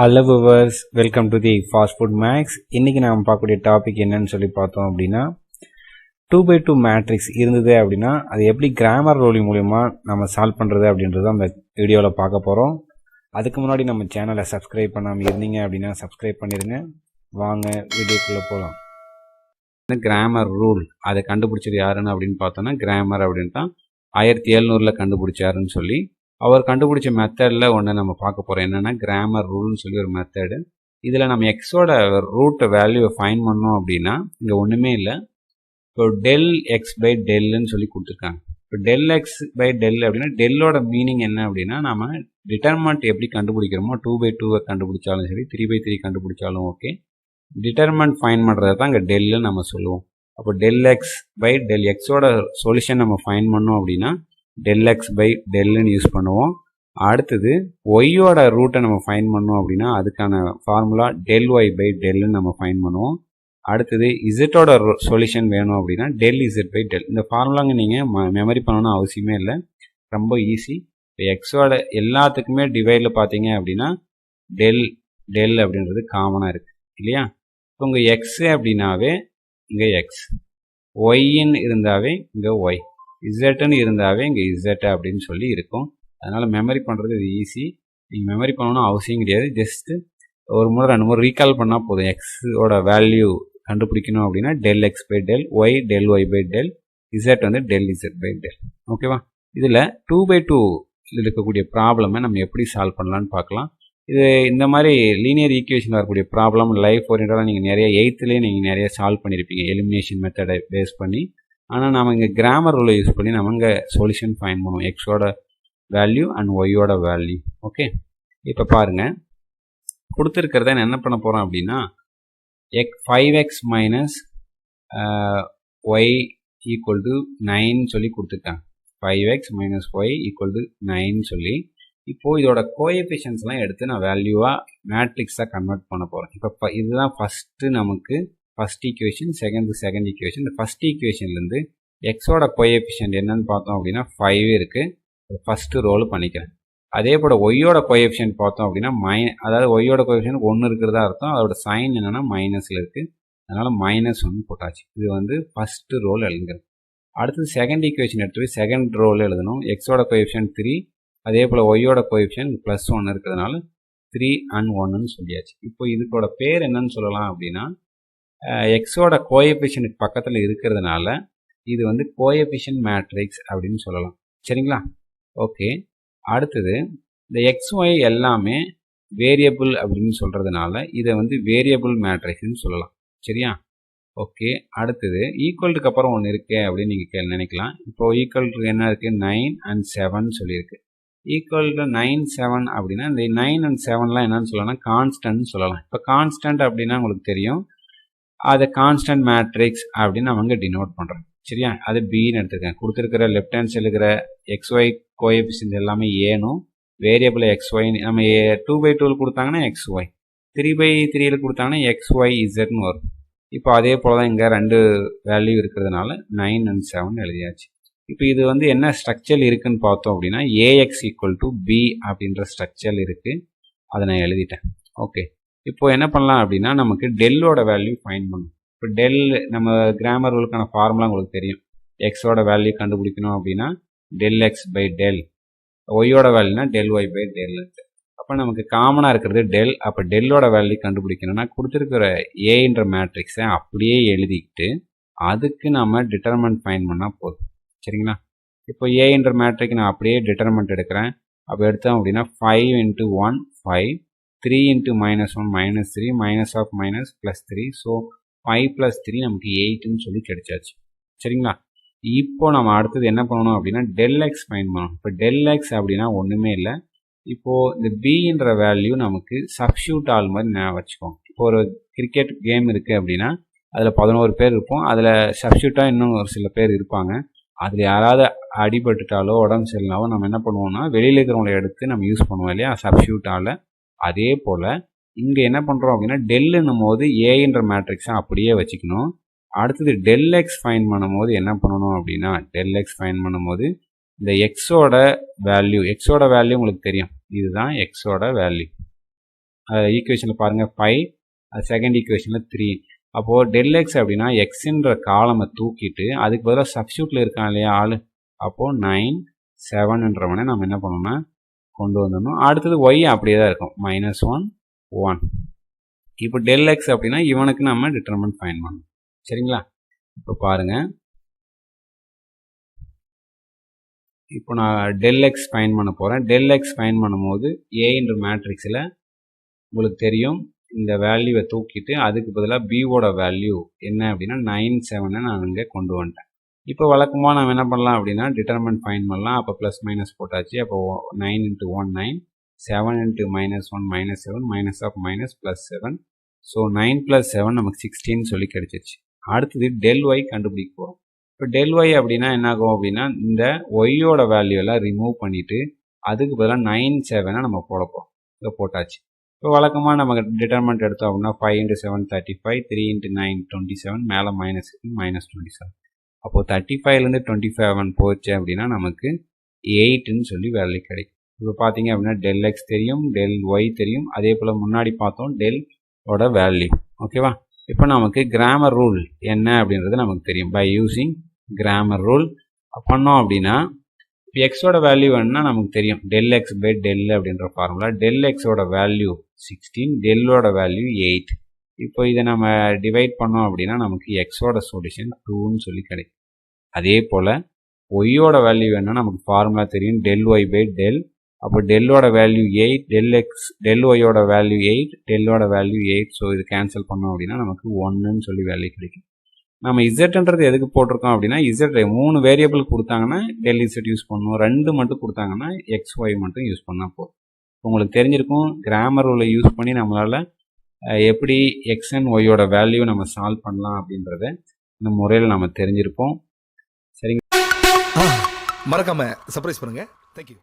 Hello viewers, welcome to the fast food max. இன்றைக்கி நாம் பார்க்கக்கூடிய டாபிக் என்னன்னு சொல்லி பார்த்தோம் அப்படின்னா 2x2 மேட்ரிக்ஸ் இருந்தது அப்படின்னா அது எப்படி கிராமர் ரூல் மூலிமா நம்ம சால்வ் பண்ணுறது அப்படின்றது அந்த வீடியோவில் பார்க்க போகிறோம். அதுக்கு முன்னாடி நம்ம சேனலை சப்ஸ்கிரைப் பண்ணாமல் இருந்தீங்க அப்படின்னா சப்ஸ்கிரைப் பண்ணிடுங்க. வாங்க வீடியோக்குள்ளே போகலாம். கிராமர் ரூல் அதை கண்டுபிடிச்சது யாருன்னு அப்படின்னு பார்த்தோன்னா கிராமர் அப்படின்னு தான் 1700 கண்டுபிடிச்சாருன்னு சொல்லி அவர் கண்டுபிடிச்ச மெத்தடில் ஒன்று நம்ம பார்க்க போகிறோம். என்னென்னா கிராமர் ரூல்னு சொல்லி ஒரு மெத்தடு. இதில் நம்ம எக்ஸோட ரூட் வேல்யூவை ஃபைன் பண்ணோம் அப்படின்னா இங்கே ஒன்றுமே இல்லை. இப்போ டெல் எக்ஸ் பை டெல்லுன்னு சொல்லி கொடுத்துருக்காங்க. இப்போ டெல் எக்ஸ் பை டெல் அப்படின்னா டெல்லோட மீனிங் என்ன அப்படின்னா நம்ம டிட்டர்மெண்ட் எப்படி கண்டுபிடிக்கிறோமோ 2/2 கண்டுபிடிச்சாலும் சரி 3/3 கண்டுபிடிச்சாலும் ஓகே, டிட்டர்மெண்ட் ஃபைன் பண்ணுறது தான் இங்கே டெல்லுன்னு நம்ம சொல்லுவோம். அப்போ டெல் எக்ஸ் பை டெல் எக்ஸோட சொல்யூஷன் நம்ம ஃபைன் பண்ணோம் அப்படின்னா டெல் எக்ஸ் பை டெல்லுன்னு யூஸ் பண்ணுவோம். அடுத்தது ஒய்யோட ரூட்டை நம்ம ஃபைன் பண்ணோம் அப்படின்னா அதுக்கான ஃபார்முலா டெல் ஒய் பை டெல்லுன்னு நம்ம ஃபைன் பண்ணுவோம். அடுத்தது இசட்டோட சொல்யூஷன் வேணும் அப்படின்னா டெல் இசட் பை டெல். இந்த ஃபார்முலாங்க நீங்கள் மெமரி பண்ணணும்னு அவசியமே இல்லை, ரொம்ப ஈஸி. இப்போ எக்ஸோட எல்லாத்துக்குமே டிவைடில் பார்த்தீங்க அப்படின்னா டெல் டெல் அப்படின்றது காமனாக இருக்குது இல்லையா? இப்போ உங்கள் எக்ஸு அப்படின்னாவே இங்கே எக்ஸ், ஒய்ன்னு இருந்தாவே இங்கே ஒய், இசட்டுன்னு இருந்தாவே இங்கே இசட்டு அப்படின்னு சொல்லி இருக்கும். அதனால் மெமரி பண்ணுறது இது ஈஸி. நீங்கள் மெமரி பண்ணணும்னு அவசியம் கிடையாது. ஜஸ்ட்டு ஒரு முறை 2 முறை ரீகால் பண்ணால் போதும். எக்ஸோட வேல்யூ கண்டுபிடிக்கணும் அப்படின்னா del X by del Y, del Y by del, Z வந்து டெல் இசட் பை டெல். ஓகேவா? இதில் 2/2 இருக்கக்கூடிய ப்ராப்ளமை நம்ம எப்படி சால்வ் பண்ணலான்னு பார்க்கலாம். இது இந்த மாதிரி லீனியர் ஈக்குவேஷன் வரக்கூடிய ப்ராப்ளம் லைஃப் ஓரியன்டாக நீங்கள் நிறைய 8th நீங்கள் நிறைய சால்வ் பண்ணியிருப்பீங்க எலிமினேஷன் மெத்தடை பேஸ் பண்ணி. ஆனால் நம்ம இங்கே கிராமர் ரூலை யூஸ் பண்ணி நம்ம இங்கே சொல்யூஷன் ஃபைன் பண்ணுவோம், எக்ஸோட வேல்யூ அண்ட் ஒய்யோட வேல்யூ. ஓகே, இப்போ பாருங்கள் கொடுத்துருக்கிறத நான் என்ன பண்ண போகிறோம் அப்படின்னா 5x minus Y equal to 9 சொல்லி கொடுத்துருக்காங்க. 5x minus Y equal to 9 சொல்லி இப்போது இதோட கோஎஃபிஷியன்ஸ்லாம் எடுத்து நான் வேல்யூவாக மேட்ரிக்ஸாக கன்வெர்ட் பண்ண போகிறேன். இப்போ இதுதான் ஃபஸ்ட்டு நமக்கு ஃபஸ்ட் ஈக்குவேஷன், செகண்ட் ஈக்குவேஷன். இந்த ஃபஸ்ட் ஈக்குவேஷன்லேருந்து எக்ஸோட கோஎஃபிஷியன்ட் என்னன்னு பார்த்தோம் அப்படின்னா 5 இருக்குது, ஃபஸ்ட்டு ரோல் பண்ணிக்கிறேன். அதே போல் ஒய்யோட கோஎஃபிஷியன்ட் பார்த்தோம் அப்படின்னா அதாவது ஒய்யோட கோஎஃபிஷியன்ட் 1 இருக்கிறதா அர்த்தம். அதோட சைன் என்னென்னா மைனஸில் இருக்குது, அதனால் -1 போட்டாச்சு. இது வந்து ஃபஸ்ட்டு ரோல் எழுதுங்கிறது. அடுத்தது செகண்ட் ஈக்குவேஷன் எடுத்து போய் செகண்ட் ரோல் எழுதணும். எக்ஸோட கோஎஃபிஷியன்ட் 3, அதே போல் ஒய்யோட கோஎஃபிஷியன்ட் +1 இருக்கிறதுனால 3 and 1ன்னு சொல்லியாச்சு. இப்போ இதுக்கோட பேர் என்னன்னு சொல்லலாம் அப்படின்னா எக்ஸோட கோஎஃபிஷியன்ட் பக்கத்தில் இருக்கிறதுனால இது வந்து கோஎஃபிஷியன்ட் மேட்ரிக்ஸ் அப்படின்னு சொல்லலாம். சரிங்களா? ஓகே, அடுத்தது இந்த எக்ஸ்ஒய் எல்லாமே வேரியபிள் அப்படின்னு சொல்கிறதுனால இதை வந்து வேரியபிள் மேட்ரிக்ஸ்ன்னு சொல்லலாம். சரியா? ஓகே, அடுத்தது ஈக்குவல்ட்டுக்கு அப்புறம் ஒன்று இருக்கே அப்படின்னு நீங்கள் நினைக்கலாம். இப்போது ஈக்குவல்ட்டு என்ன இருக்குது, 9 and 7 சொல்லியிருக்கு. ஈக்குவல் டு 9, 7 அப்படின்னா இந்த 9 and 7லாம் என்னன்னு சொல்லலாம்னா கான்ஸ்டன்ட் சொல்லலாம். இப்போ கான்ஸ்டன்ட் அப்படின்னா உங்களுக்கு தெரியும், அதை கான்ஸ்டன்ட் மேட்ரிக்ஸ் அப்படின்னு நம்ம இங்கே டினோட் பண்ணுறோம். சரியா? அது பின்னு எடுத்துருக்கேன். கொடுத்துருக்கிற லெஃப்ட் ஹேண்ட் சைடில் இருக்கிற எக்ஸ்ஒய் கோஎஃபிஷியன்ட் எல்லாமே ஏனும், வேரியபிள் எக்ஸ்ஒய் நம்ம 2/2 கொடுத்தாங்கன்னா எக்ஸ்ஒய், 3/3 கொடுத்தாங்கன்னா எக்ஸ்ஒய் இசட்னு வரும். இப்போ அதே போல் தான் இங்கே 2 வேல்யூ இருக்கிறதுனால 9 and 7 எழுதியாச்சு. இப்போ இது வந்து என்ன ஸ்ட்ரக்சர் இருக்குன்னு பார்த்தோம் அப்படின்னா ஏஎக்ஸ் ஈக்குவல் டு பி அப்படின்ற ஸ்ட்ரக்சர் இருக்குது, அதை நான் எழுதிட்டேன். ஓகே, இப்போ என்ன பண்ணலாம் அப்படின்னா நமக்கு டெல்லோட வேல்யூ ஃபைன் பண்ணணும். இப்போ டெல் நம்ம கிராமர் ரூலுக்கான ஃபார்முலா உங்களுக்கு தெரியும். எக்ஸோட வேல்யூ கண்டுபிடிக்கணும் அப்படின்னா டெல் எக்ஸ் பை டெல், ஒய்யோட வேல்யூனா டெல் ஒய் பை டெல். அப்போ நமக்கு காமனாக இருக்கிறது டெல். அப்போ டெல்லோட வேல்யூ கண்டுபிடிக்கணும்னா கொடுத்துருக்கிற ஏன்ற மேட்ரிக்ஸை அப்படியே எழுதிக்கிட்டு அதுக்கு நம்ம டிட்டர்மெண்ட் ஃபைன் பண்ணால் போதும். சரிங்களா? இப்போ ஏன்ற மேட்ரிக் நான் அப்படியே டிட்டர்மெண்ட் எடுக்கிறேன். அப்போ எடுத்தோம் அப்படின்னா 5 × 1 5, 3 × -1 -3, மைனஸ் ஆஃப் மைனஸ் +3, ஸோ 5 + 3 நமக்கு 8ன்னு சொல்லி கிடைச்சாச்சு. சரிங்களா? இப்போ நம்ம அடுத்தது என்ன பண்ணணும் அப்படின்னா டெல் எக்ஸ் ஃபைன் பண்ணணும். இப்போ டெல் எக்ஸ் அப்படின்னா ஒன்றுமே இல்லை. இப்போது இந்த பின்ற வேல்யூ நமக்கு சப்ஸ்டியூட் ஆல் மாதிரி நான் வச்சுக்கோங்க. இப்போ ஒரு கிரிக்கெட் கேம் இருக்குது அப்படின்னா அதில் 11 பேர் இருப்போம், அதில் சப்ஸ்டியூட்டாக இன்னும் ஒரு சில பேர் இருப்பாங்க. அதில் யாராவது அடிபட்டுட்டாலோ உடம்பு சரியில்லைனாவோ நம்ம என்ன பண்ணுவோம்னா வெளியில் இருக்கிறவங்களை எடுத்து நம்ம யூஸ் பண்ணுவோம் இல்லையா, சப்ஸ்டியூட்டால். அதே போல் இங்கே என்ன பண்ணுறோம் அப்படின்னா டெல்லுன்னும் போது ஏன்ற மேட்ரிக்ஸை அப்படியே வச்சுக்கணும். அடுத்தது டெல் எக்ஸ் ஃபைன் பண்ணும்போது என்ன பண்ணணும் அப்படின்னா டெல் எக்ஸ் ஃபைன் பண்ணும்போது இந்த எக்ஸோட வேல்யூ உங்களுக்கு தெரியும், இதுதான் எக்ஸோட வேல்யூ. ஈக்குவேஷனில் பாருங்கள் 5, செகண்ட் ஈக்குவேஷனில் 3. அப்போது டெல் எக்ஸ் அப்படின்னா எக்ஸுன்ற காலமை தூக்கிட்டு அதுக்கு பதிலாக சப்ஸ்டியூட்டில் இருக்கான் இல்லையா ஆள், அப்போது 9, 7ன்றவனை நம்ம என்ன பண்ணணும்னா கொண்டு வந்துடணும். அடுத்தது ஒய் அப்படியே தான் இருக்கும், -1, 1. இப்போ டெல் எக்ஸ் அப்படின்னா இவனுக்கு நம்ம டிட்டர்மெண்ட் ஃபைண்ட் பண்ணணும். சரிங்களா? இப்போ பாருங்கள், இப்போ நான் டெல் எக்ஸ் ஃபைண்ட் பண்ண போகிறேன். டெல் எக்ஸ் ஃபைண்ட் பண்ணும்போது ஏன்ற மேட்ரிக்ஸில் உங்களுக்கு தெரியும் இந்த வேல்யூவை தூக்கிட்டு அதுக்கு பதிலாக பியோட வேல்யூ என்ன அப்படின்னா 9, 7 நான் இங்கே கொண்டு வந்துட்டேன். இப்போ வழக்கமாக நம்ம என்ன பண்ணலாம் அப்படின்னா டிட்டர்மெண்ட் ஃபைண்ட் பண்ணலாம். அப்போ ப்ளஸ் மைனஸ் போட்டாச்சு. அப்போ 9 × 1 9, 7 × -1 -7, minus of minus plus 7. So 9 + 7 நமக்கு 16 சொல்லி கிடைச்சிருச்சு. அடுத்தது டெல் ஒய் கண்டுபிடிக்க போகிறோம். இப்போ டெல் ஒய் அப்படின்னா என்ன ஆகும் அப்படின்னா இந்த ஒய்யோட வேல்யூ எல்லாம் ரிமூவ் பண்ணிவிட்டு அதுக்கு பதிலாக 9, 7 நம்ம போட போகிறோம். இதை போட்டாச்சு. இப்போ வழக்கமாக நமக்கு டிட்டர்மெண்ட் எடுத்தோம் அப்படின்னா 5 × 7 35, 3 × 9 27, மேலே மைனஸ் -27. அப்போது 35லேருந்து 27 போச்சு அப்படின்னா நமக்கு 8ன்னு சொல்லி வேல்யூ கிடைக்கும். இப்போ பார்த்தீங்க அப்படின்னா டெல் எக்ஸ் தெரியும், டெல் ஒய் தெரியும், அதே போல் முன்னாடி பார்த்தோம் டெல் ஓட வேல்யூ. ஓகேவா? இப்போ நமக்கு கிராமர் ரூல் என்ன அப்படின்றது நமக்கு தெரியும். பை யூஸிங் கிராமர் ரூல் பண்ணோம் அப்படின்னா இப்போ எக்ஸோட வேல்யூ என்ன நமக்கு தெரியும், டெல் எக்ஸ் பை டெல் அப்படின்ற ஃபார்முலா. டெல் எக்ஸோட வேல்யூ 16, டெல்லோட வேல்யூ 8. இப்போ இதை நம்ம டிவைட் பண்ணோம் அப்படின்னா நமக்கு எக்ஸோட சொல்யூஷன் 2ன்னு சொல்லி கிடைக்கும். அதே போல் ஒய்யோட வேல்யூ என்ன நமக்கு ஃபார்முலா தெரியும், டெல் ஒய் பை டெல். அப்போ டெல்லோட வேல்யூ 8, டெல் ஒய்யோட வேல்யூ 8, டெல்லோட வேல்யூ 8. ஸோ இது கேன்சல் பண்ணோம் அப்படின்னா நமக்கு 1ன்னு சொல்லி வேல்யூ கிடைக்கும். நம்ம இசட்ன்றது எதுக்கு போட்டிருக்கோம் அப்படின்னா இசட் 3 வேரியபிள் கொடுத்தாங்கன்னா டெல் இசட் யூஸ் பண்ணணும், 2 மட்டும் கொடுத்தாங்கன்னா எக்ஸ் ஒய் மட்டும் யூஸ் பண்ணால் போதும். உங்களுக்கு தெரிஞ்சிருக்கும் கிராமர் ரூலை யூஸ் பண்ணி நம்மளால் எப்படி எக்ஸ் அண்ட் ஒய்யோட வேல்யூ நம்ம சால்வ் பண்ணலாம் அப்படின்றத இந்த முறையில் நம்ம தெரிஞ்சிருப்போம். சரிங்க, மறக்காம சர்ப்ரைஸ் பண்ணுங்க. தேங்க்யூ.